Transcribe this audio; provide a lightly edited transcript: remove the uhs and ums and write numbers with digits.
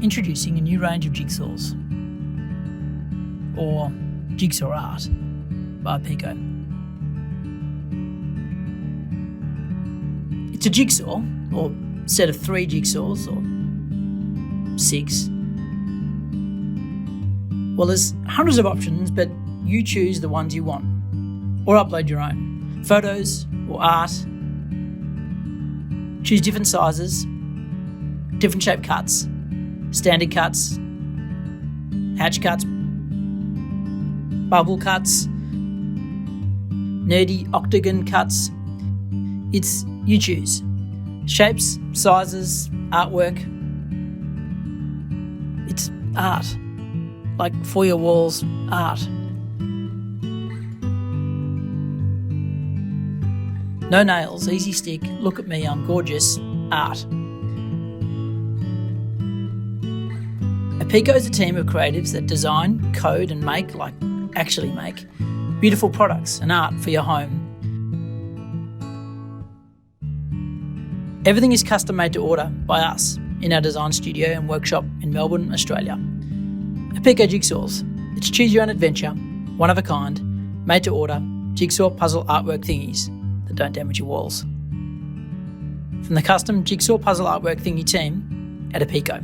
Introducing a new range of jigsaws, or Jigsaw Art by Opiqo. It's a jigsaw, or set of 3 jigsaws, or 6. Well, there's hundreds of options, but you choose the ones you want, or upload your own. Photos or art. Choose different sizes, different shape cuts, standard cuts, hatch cuts, bubble cuts, nerdy octagon cuts. It's you choose. Shapes, sizes, artwork. It's art. Like for your walls, art. No nails, easy stick, look at me, I'm gorgeous, art. Opiqo is a team of creatives that design, code and make, actually make, beautiful products and art for your home. Everything is custom made to order by us in our design studio and workshop in Melbourne, Australia. Opiqo Jigsaws. It's choose your own adventure, one of a kind, made to order, jigsaw puzzle artwork thingies that don't damage your walls. From the custom Jigsaw Puzzle Artwork Thingy team at Opiqo.